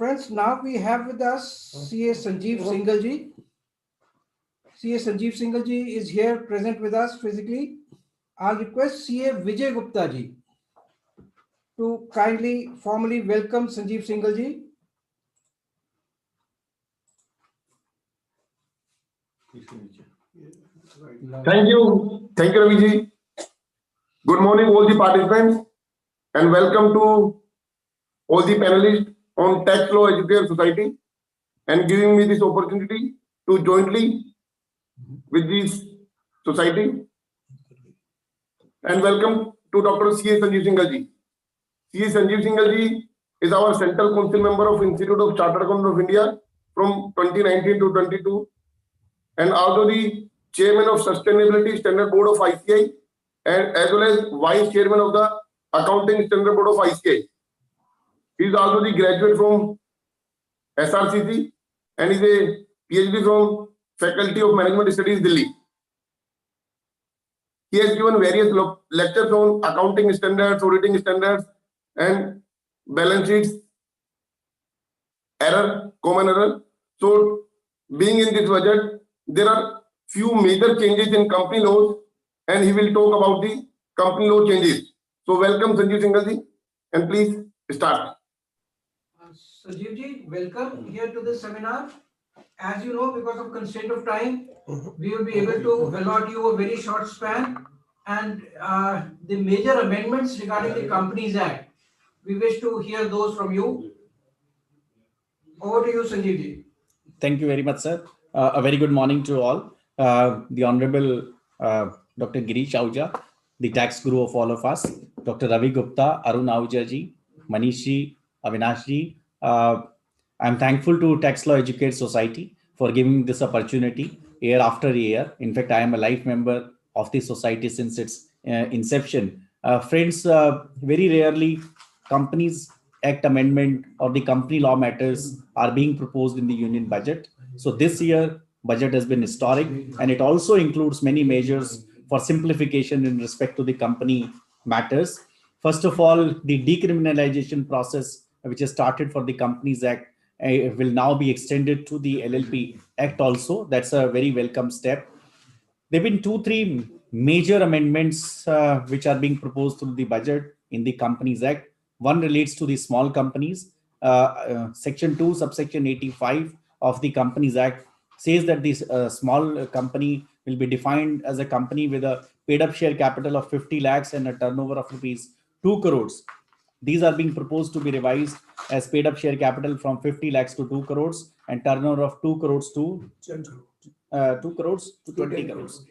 Friends, now we have with us CA Sanjeev Singhal ji. CA Sanjeev Singhal ji is here present with us physically. I'll request CA Vijay Gupta ji to kindly formally welcome Sanjeev Singhal ji. Thank you, Ravi ji. Good morning, all the participants, and welcome to all the panelists on Tax Law Education Society, and giving me this opportunity to jointly with this society. And welcome to Dr. C.A. Sanjeev Singhal ji. C.A. Sanjeev Singhal ji is our Central Council member of Institute of Chartered Accountants of India from 2019 to 22, and also the Chairman of Sustainability Standard Board of ICAI, and as well as Vice Chairman of the Accounting Standard Board of ICAI. He is also the graduate from SRCC and is a PhD from Faculty of Management Studies, Delhi. He has given various lectures on accounting standards, auditing standards, and balance sheets, common error. So, being in this budget, there are few major changes in company laws, and he will talk about the company law changes. So, welcome Sanjeev Singhal ji, and please start. Sanjeev ji, welcome here to this seminar. As you know, because of constraint of time, we will be able to allot you a very short span, and the major amendments regarding the Companies Act, we wish to hear those from you. Over to you, Sanjeev ji. Thank you very much, sir. A very good morning to all. The Honorable Dr. Girish Ahuja, the tax guru of all of us, Dr. Ravi Gupta, Arun Ahuja ji, Manish ji, Avinash ji. I'm thankful to Tax Law Educate Society for giving this opportunity year after year. In fact, I am a life member of the society since its inception. Friends, very rarely Companies Act amendment or the company law matters are being proposed in the union budget. So this year budget has been historic, and it also includes many measures for simplification in respect to the company matters. First of all, the decriminalization process, which has started for the Companies Act, will now be extended to the LLP Act also. That's a very welcome step. There have been 2-3 major amendments which are being proposed through the budget in the Companies Act. One relates to the small companies. Section 2, subsection 85 of the Companies Act says that this small company will be defined as a company with a paid up share capital of 50 lakhs and a turnover of rupees 2 crores. These are being proposed to be revised as paid up share capital from 50 lakhs to 2 crores and turnover of 2 crores to 2 crores to 20 crores,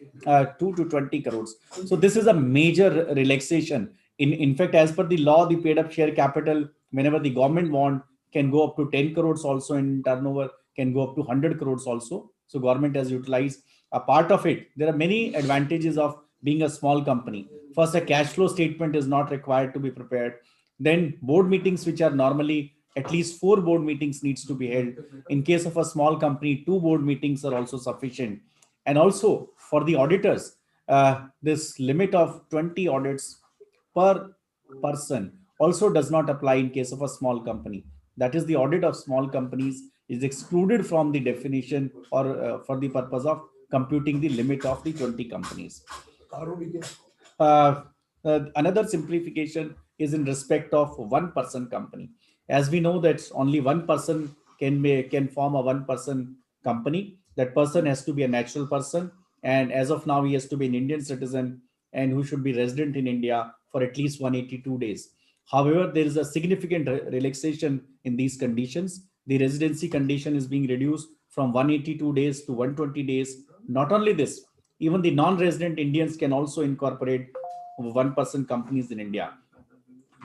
2 to 20 crores. So this is a major relaxation. In fact, as per the law, the paid up share capital, whenever the government want, can go up to 10 crores also, in turnover can go up to 100 crores also. So government has utilized a part of it. There are many advantages of being a small company. First, a cash flow statement is not required to be prepared. Then board meetings, which are normally at least 4 board meetings needs to be held. In case of a small company, 2 board meetings are also sufficient. And also for the auditors, this limit of 20 audits per person also does not apply in case of a small company. That is, the audit of small companies is excluded from the definition or for the purpose of computing the limit of the 20 companies. Another simplification is in respect of 1-person company. As we know that only 1 person can form a 1-person company. That person has to be a natural person, and as of now he has to be an Indian citizen and who should be resident in India for at least 182 days. However, there is a significant relaxation in these conditions. The residency condition is being reduced from 182 days to 120 days. Not only this, even the non-resident Indians can also incorporate 1-person companies in India.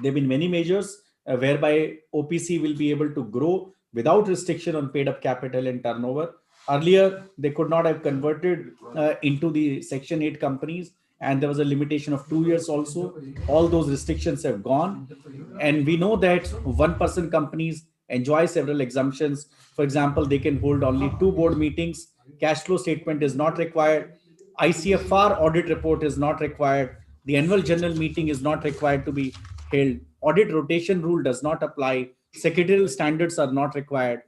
There have been many measures whereby OPC will be able to grow without restriction on paid up capital and turnover. Earlier, they could not have converted into the Section 8 companies, and there was a limitation of 2 years also. All those restrictions have gone. And we know that 1-person companies enjoy several exemptions. For example, they can hold only 2 board meetings. Cash flow statement is not required. ICFR audit report is not required. The annual general meeting is not required to be held. Audit rotation rule does not apply. Secretarial standards are not required.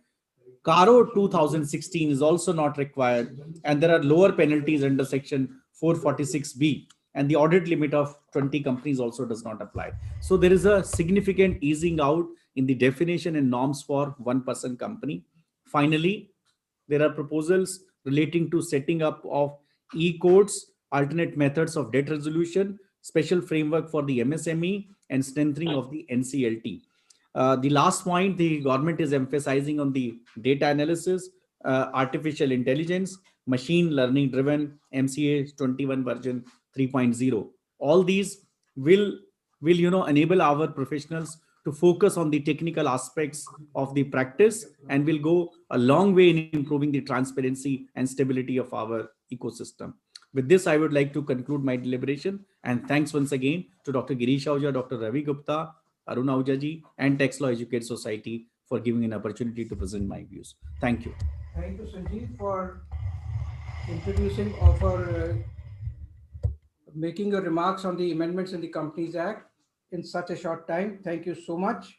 CARO 2016 is also not required, and there are lower penalties under section 446B, and the audit limit of 20 companies also does not apply. So there is a significant easing out in the definition and norms for one-person company. Finally, there are proposals relating to setting up of e-courts, alternate methods of debt resolution, special framework for the MSME, and strengthening of the NCLT. The last point, the government is emphasizing on the data analysis, artificial intelligence, machine learning driven MCA 21 version 3.0. All these will enable our professionals to focus on the technical aspects of the practice, and will go a long way in improving the transparency and stability of our ecosystem. With this, I would like to conclude my deliberation, and thanks once again to Dr. Girish Ahuja, Dr. Ravi Gupta, Arun Ahuja ji, and Tax Law Educate Society for giving an opportunity to present my views. Thank you. Thank you, Sanjeev, for introducing or for making your remarks on the amendments in the Companies Act in such a short time. Thank you so much.